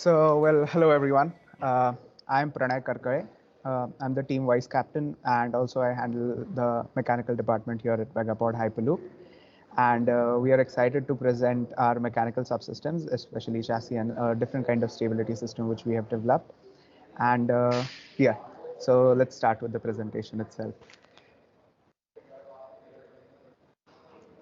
Hello everyone. I'm Pranay Karkare. I'm the team vice captain, and also I handle the mechanical department here at Megapod Hyperloop. And we are excited to present our mechanical subsystems, especially chassis and a different kind of stability system which we have developed. And yeah, so let's start with the presentation itself.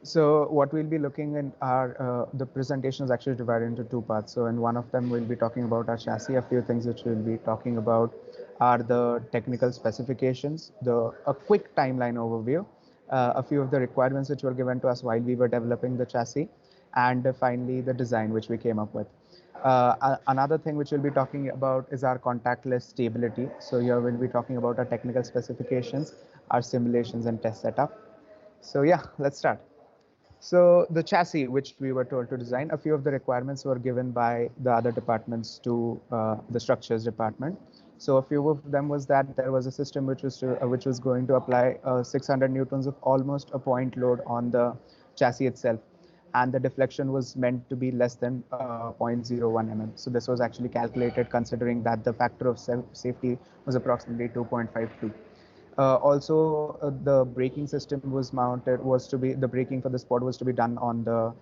So what we'll be looking at are the presentation is actually divided into two parts. So in one of them, we'll be talking about our chassis. A few things which we'll be talking about are the technical specifications, a quick timeline overview, a few of the requirements which were given to us while we were developing the chassis, and finally the design which we came up with. Another thing which we'll be talking about is our contactless stability. So here we'll be talking about our technical specifications, our simulations and test setup. So yeah, let's start. So the chassis, which we were told to design, a few of the requirements were given by the other departments to the structures department. So a few of them was that there was a system which was going to apply 600 newtons of almost a point load on the chassis itself, and the deflection was meant to be less than 0.01 mm. So this was actually calculated considering that the factor of safety was approximately 2.52. The braking system was to be the braking for this pod was to be done on the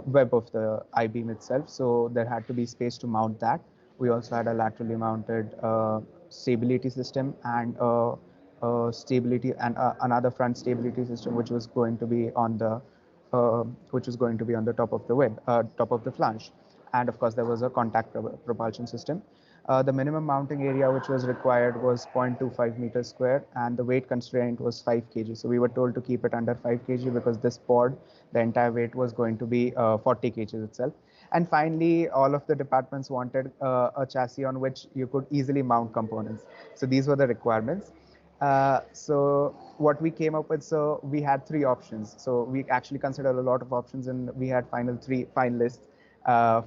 web of the I-beam itself. So there had to be space to mount that. We also had a laterally mounted stability system and another front stability system, which was going to be on the top of the flange. And of course, there was a propulsion system. The minimum mounting area which was required was 0.25 meters square, and the weight constraint was 5 kg. So we were told to keep it under 5 kg because this pod, the entire weight was going to be 40 kg itself. And finally, all of the departments wanted a chassis on which you could easily mount components. So these were the requirements. So what we came up with, so we had three options. So we actually considered a lot of options, and we had three finalists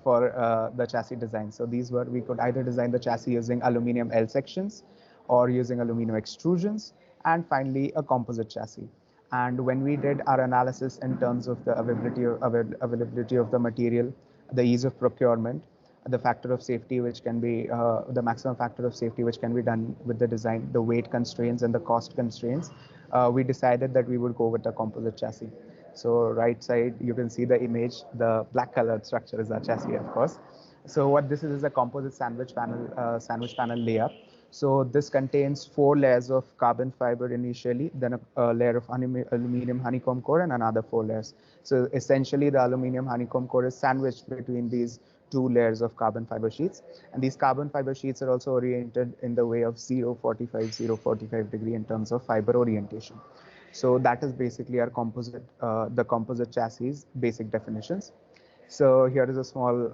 for the chassis design. So these were, we could either design the chassis using aluminum L sections or using aluminum extrusions, and finally a composite chassis. And when we did our analysis in terms of the availability of the material, the ease of procurement, the factor of safety, which can be the maximum factor of safety, which can be done with the design, the weight constraints and the cost constraints, we decided that we would go with the composite chassis. So right side, you can see the image, the black colored structure is our chassis, of course. So what this is a composite sandwich panel layer. So this contains 4 layers of carbon fiber initially, then a layer of aluminum honeycomb core and another 4 layers. So essentially the aluminum honeycomb core is sandwiched between these 2 layers of carbon fiber sheets. And these carbon fiber sheets are also oriented in the way of 0 45 degree in terms of fiber orientation. So that is basically our the composite chassis basic definitions. So here is a small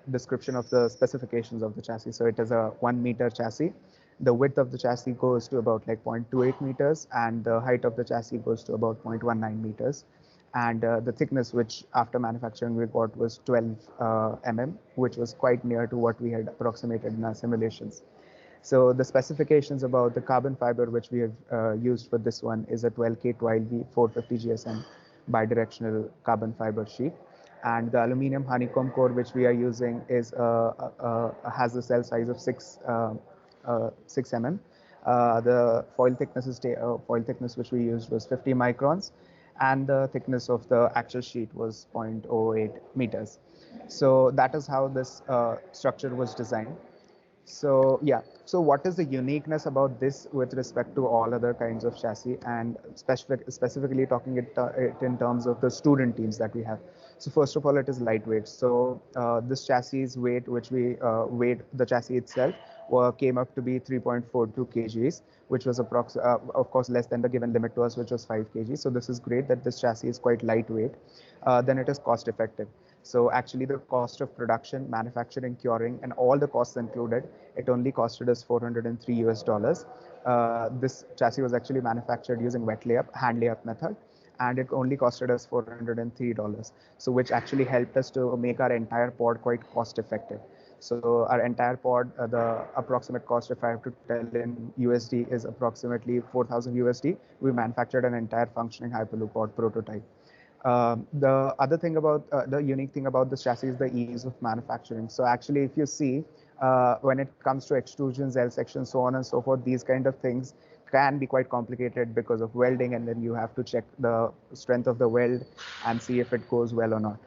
description of the specifications of the chassis. So it is a 1 meter chassis. The width of the chassis goes to about like 0.28 meters, and the height of the chassis goes to about 0.19 meters. And the thickness, which after manufacturing we got, was 12 mm, which was quite near to what we had approximated in our simulations. So the specifications about the carbon fiber which we have used for this one is a 12K 12V 450 GSM bidirectional carbon fiber sheet. And the aluminum honeycomb core which we are using has a cell size of 6 mm. The foil thickness which we used was 50 microns, and the thickness of the actual sheet was 0.08 meters. So that is how this structure was designed. So yeah, so what is the uniqueness about this with respect to all other kinds of chassis, and specifically talking it in terms of the student teams that we have? So first of all, it is lightweight. So this chassis weight, which we weighed the chassis itself, came up to be 3.42 kgs, which was of course less than the given limit to us, which was 5 kg. So this is great that this chassis is quite lightweight. Then it is cost effective. So actually the cost of production, manufacturing, curing, and all the costs included, it only costed us 403 US dollars. This chassis was actually manufactured using wet layup, hand layup method, and it only costed us $403. So which actually helped us to make our entire pod quite cost effective. So our entire pod, the approximate cost, if I have to tell in USD, is approximately 4,000 USD. We manufactured an entire functioning Hyperloop pod prototype. The other thing about the unique thing about this chassis is the ease of manufacturing. So actually, if you see, when it comes to extrusions, L sections, so on and so forth, these kind of things can be quite complicated because of welding, and then you have to check the strength of the weld and see if it goes well or not.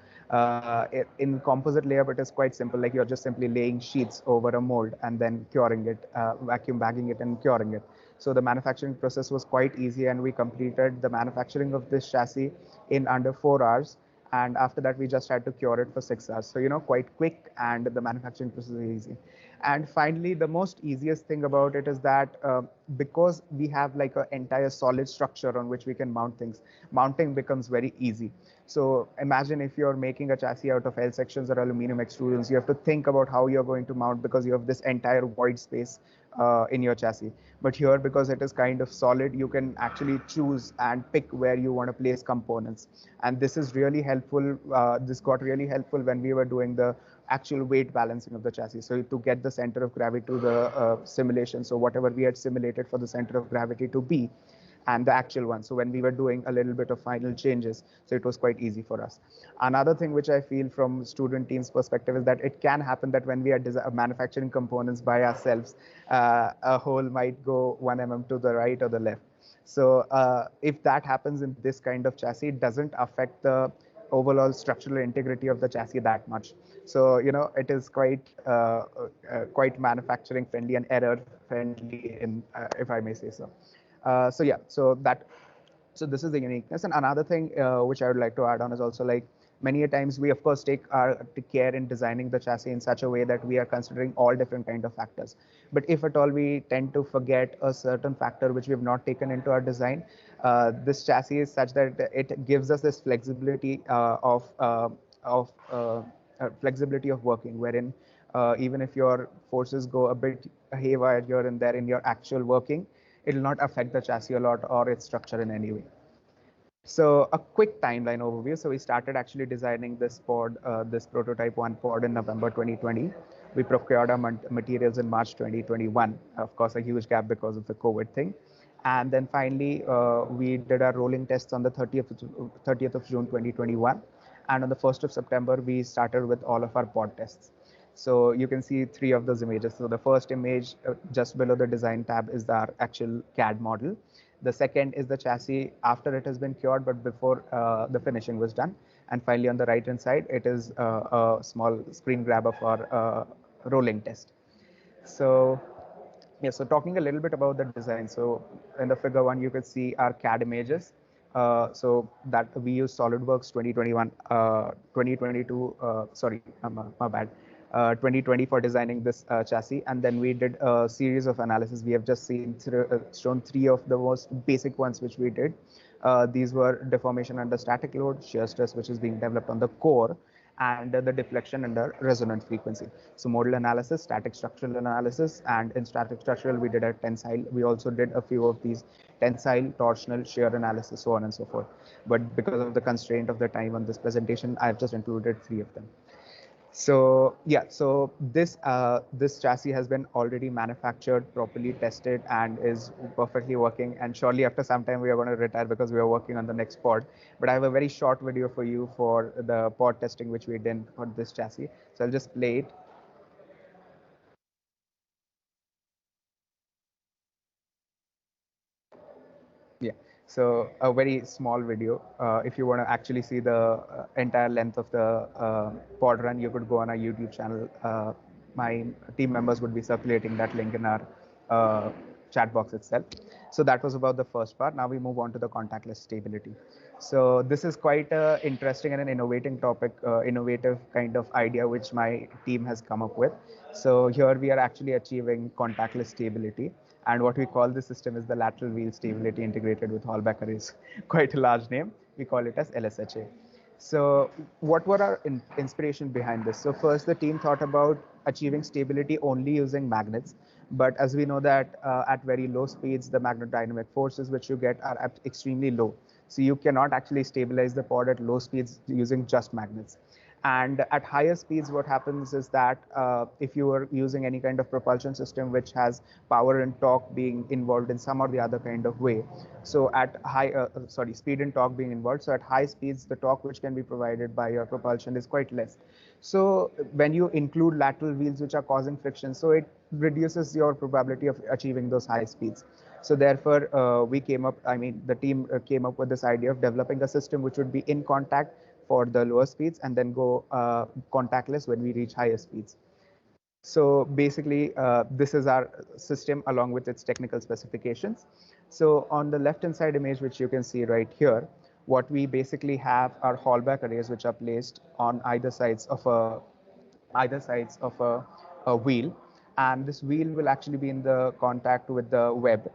In composite layup, it is quite simple. Like you're just simply laying sheets over a mold and then curing it, vacuum bagging it and curing it. So the manufacturing process was quite easy, and we completed the manufacturing of this chassis in under 4 hours. And after that, we just had to cure it for 6 hours. So, quite quick, and the manufacturing process is easy. And finally, the most easiest thing about it is that because we have like an entire solid structure on which we can mount things, mounting becomes very easy. So imagine if you're making a chassis out of L sections or aluminum extrusions, you have to think about how you're going to mount because you have this entire void space in your chassis. But here, because it is kind of solid, you can actually choose and pick where you want to place components. And this is really helpful. This got really helpful when we were doing the actual weight balancing of the chassis. So to get the center of gravity to the simulation, so whatever we had simulated for the center of gravity to be, and the actual one. So when we were doing a little bit of final changes, so it was quite easy for us. Another thing which I feel from student teams perspective is that it can happen that when we are manufacturing components by ourselves, a hole might go 1 mm to the right or the left. So if that happens in this kind of chassis, it doesn't affect the overall structural integrity of the chassis that much. So it is quite manufacturing friendly and error friendly, in if I may say so. So yeah, so this is the uniqueness. And another thing which I would like to add on is also, like, many a times we of course take our care in designing the chassis in such a way that we are considering all different kind of factors. But if at all we tend to forget a certain factor which we have not taken into our design, this chassis is such that it gives us this flexibility flexibility of working, wherein even if your forces go a bit haywire here and there in your actual working, it will not affect the chassis a lot or its structure in any way. So a quick timeline overview. So we started actually designing this pod, this prototype one pod in November 2020. We procured our materials in March 2021. Of course, a huge gap because of the COVID thing. And then finally, we did our rolling tests on the 30th of June 2021. And on the 1st of September, we started with all of our pod tests. So you can see three of those images. So the first image just below the design tab is our actual CAD model. The second is the chassis after it has been cured, but before the finishing was done. And finally, on the right hand side, it is a small screen grab of our rolling test. So yeah, so talking a little bit about the design. So in the figure one, you can see our CAD images. So that we use SolidWorks 2021, 2022, sorry, my bad, 2020 for designing this chassis. And then we did a series of analysis. We have just shown three of the most basic ones which we did. These were deformation under static load, shear stress, which is being developed on the core, and the deflection under resonant frequency. So modal analysis, static structural analysis, and in static structural, we did a tensile. We also did a few of these tensile, torsional, shear analysis, so on and so forth. But because of the constraint of the time on this presentation, I've just included three of them. So yeah, so this chassis has been already manufactured, properly tested, and is perfectly working. And surely after some time we are going to retire because we are working on the next pod. But I have a very short video for you for the pod testing which we did for this chassis. So I'll just play it. Yeah. So a very small video. If you want to actually see the entire length of the pod run, you could go on our YouTube channel. My team members would be circulating that link in our chat box itself. So that was about the first part. Now we move on to the contactless stability. So this is quite an interesting and an innovating topic, innovative kind of idea which my team has come up with. So here we are actually achieving contactless stability. And what we call this system is the lateral wheel stability integrated with Hall batteries. Quite a large name. We call it as LSHA. So what were our inspiration behind this? So first, the team thought about achieving stability only using magnets. But as we know that at very low speeds, the magnetodynamic forces which you get are extremely low. So you cannot actually stabilize the pod at low speeds using just magnets. And at higher speeds, what happens is that if you are using any kind of propulsion system which has power and torque being involved in some or the other kind of way, so at speed and torque being involved, so at high speeds, the torque which can be provided by your propulsion is quite less. So when you include lateral wheels which are causing friction, so it reduces your probability of achieving those high speeds. So therefore, the team came up with this idea of developing a system which would be in contact for the lower speeds and then go contactless when we reach higher speeds. So basically, this is our system along with its technical specifications. So on the left-hand side image, which you can see right here, what we basically have are Hallback arrays which are placed on either sides of a wheel, and this wheel will actually be in the contact with the web,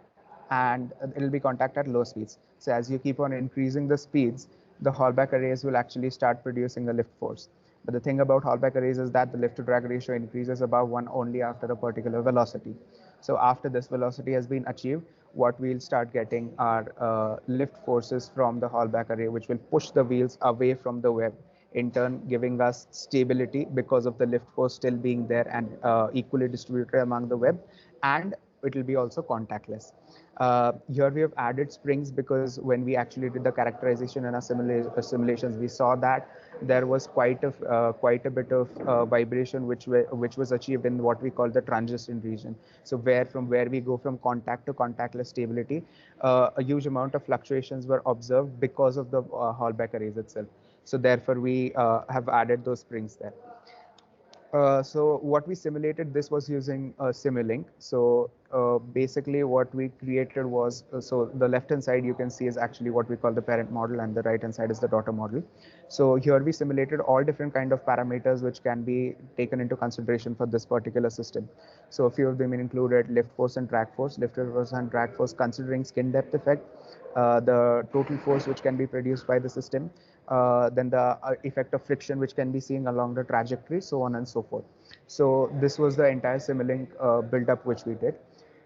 and it'll be contact at low speeds. So as you keep on increasing the speeds, the Hallback arrays will actually start producing a lift force. But the thing about Hallback arrays is that the lift to drag ratio increases above 1 only after a particular velocity. So after this velocity has been achieved, what we'll start getting are lift forces from the Hallback array, which will push the wheels away from the web, in turn giving us stability because of the lift force still being there and equally distributed among the web, and it will be also contactless. Here we have added springs because when we actually did the characterization in our simulations, we saw that there was quite a bit of vibration which was achieved in what we call the transition region. So where we go from contact to contactless stability, a huge amount of fluctuations were observed because of the Hallback arrays itself. So therefore, we have added those springs there. So what we simulated, this was using Simulink. So basically what we created was, so the left hand side you can see is actually what we call the parent model, and the right hand side is the daughter model. So here we simulated all different kind of parameters which can be taken into consideration for this particular system. So a few of them included lift force and drag force, considering skin depth effect, the total force which can be produced by the system, then the effect of friction which can be seen along the trajectory, so on and so forth. So this was the entire Simulink build-up which we did,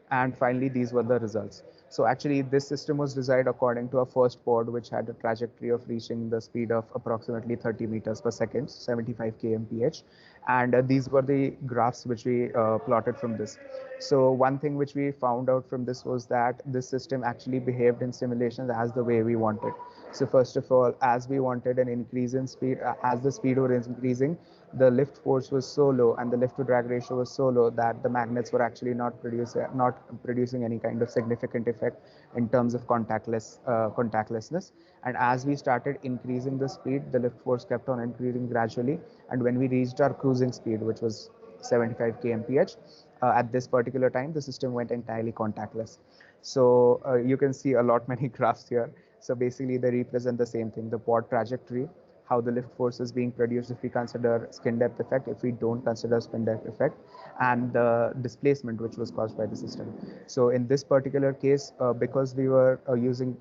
and finally these were the results. So actually this system was designed according to a first pod which had a trajectory of reaching the speed of approximately 30 meters per second, 75 kmph, and these were the graphs which we plotted from this. So one thing which we found out from this was that this system actually behaved in simulations as the way we wanted. So first of all, as we wanted an increase in speed, as the speed was increasing, the lift force was so low and the lift to drag ratio was so low that the magnets were actually not producing any kind of significant effect in terms of contactlessness. And as we started increasing the speed, the lift force kept on increasing gradually. And when we reached our cruising speed, which was 75 kmph, at this particular time, the system went entirely contactless. So you can see a lot many graphs here. So basically, they represent the same thing: the pod trajectory, how the lift force is being produced if we consider skin depth effect, if we don't consider skin depth effect, and the displacement which was caused by the system. So in this particular case, because we were using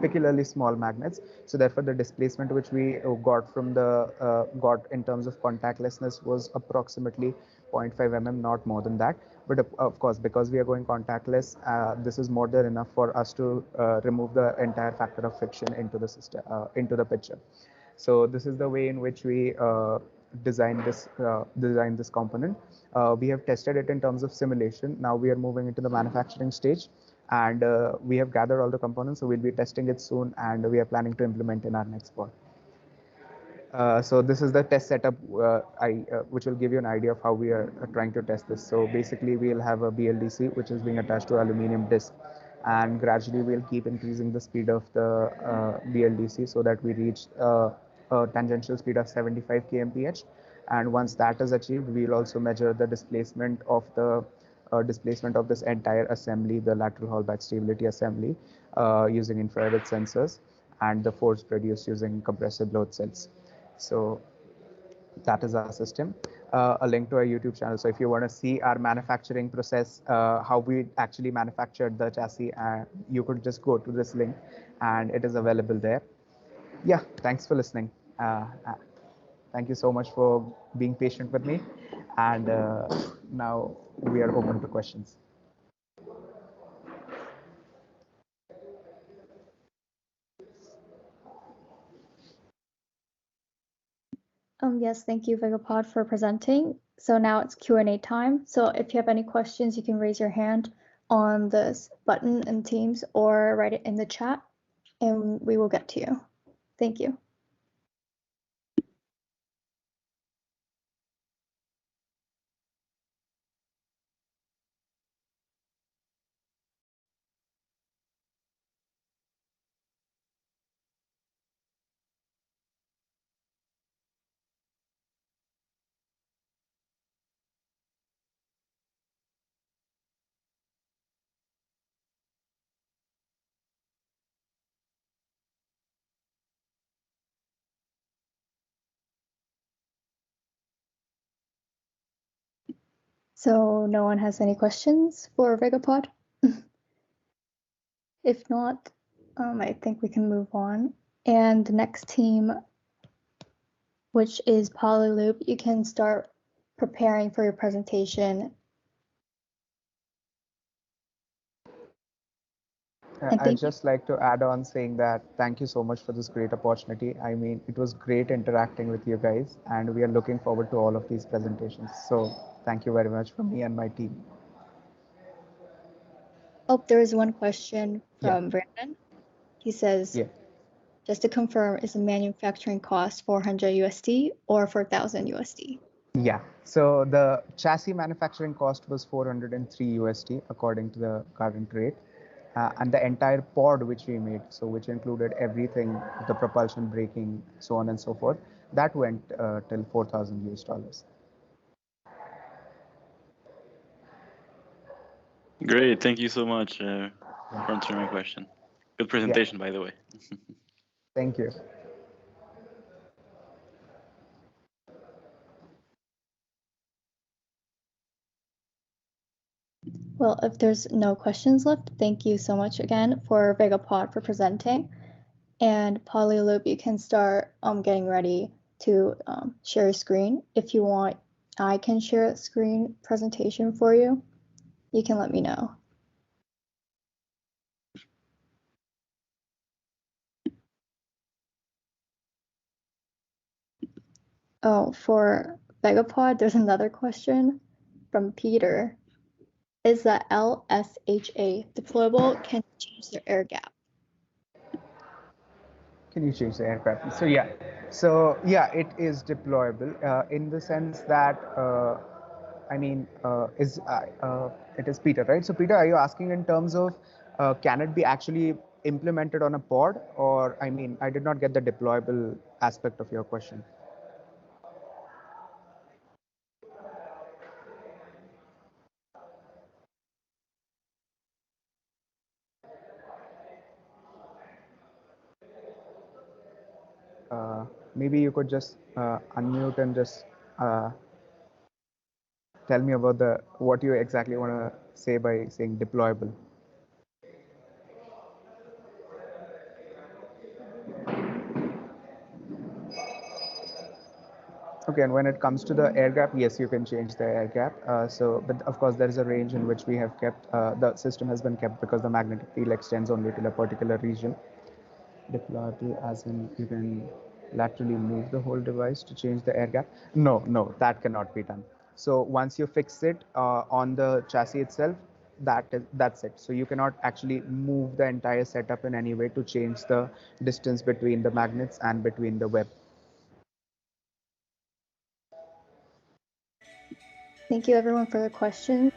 peculiarly small magnets, so therefore the displacement which we got in terms of contactlessness was approximately 0.5 mm, not more than that. But of course, because we are going contactless, this is more than enough for us to remove the entire factor of friction into the system, into the picture. So this is the way in which we design this component. We have tested it in terms of simulation. Now we are moving into the manufacturing stage, and we have gathered all the components. So we'll be testing it soon, and we are planning to implement in our next pod. So this is the test setup, which will give you an idea of how we are trying to test this. So basically, we'll have a BLDC which is being attached to aluminum disc, and gradually we'll keep increasing the speed of the BLDC so that we reach a tangential speed of 75 kmph. And once that is achieved, we'll also measure the displacement of this entire assembly, the lateral Hallback stability assembly, using infrared sensors, and the force produced using compressive load cells. So that is our system. A link to our YouTube channel. So if you want to see our manufacturing process, how we actually manufactured the chassis, you could just go to this link, and it is available there. Yeah, thanks for listening. Thank you so much for being patient with me. And now we are open to questions. Yes, thank you, Vigapod, for presenting. So now it's Q&A time. So if you have any questions, you can raise your hand on this button in Teams or write it in the chat, and we will get to you. Thank you. So no one has any questions for Vigapod? If not, I think we can move on. And the next team, which is Polyloop, you can start preparing for your presentation. I'd just like to add on saying that thank you so much for this great opportunity. I mean, it was great interacting with you guys, and we are looking forward to all of these presentations. So thank you very much from me and my team. Oh, there is one question from Brandon. He says, just to confirm, is the manufacturing cost 400 USD or 4,000 USD? Yeah, so the chassis manufacturing cost was 403 USD according to the current rate. And the entire pod which we made, so which included everything, the propulsion, braking, so on and so forth, that went till 4,000 US dollars. Great, thank you so much for answering my question. Good presentation, by the way. Thank you. Well, if there's no questions left, thank you so much again for Vigapod for presenting. And Polyloop, you can start getting ready to share your screen. If you want, I can share a screen presentation for you. You can let me know. Oh, for Vigapod, there's another question from Peter. Is the LSHA deployable? Can you change the air gap? Can you change the aircraft? So yeah, it is deployable in the sense that it is Peter, right? So Peter, are you asking in terms of can it be actually implemented on a pod, or I mean, I did not get the deployable aspect of your question. Maybe you could just unmute and just tell me about what you exactly want to say by saying deployable. Okay, and when it comes to the air gap, yes, you can change the air gap. But of course, there is a range in which we have kept, the system has been kept because the magnetic field extends only to a particular region. Deployable as in you can laterally move the whole device to change the air gap. No, that cannot be done. So once you fix it on the chassis itself, that's it. So you cannot actually move the entire setup in any way to change the distance between the magnets and between the web. Thank you everyone for the questions.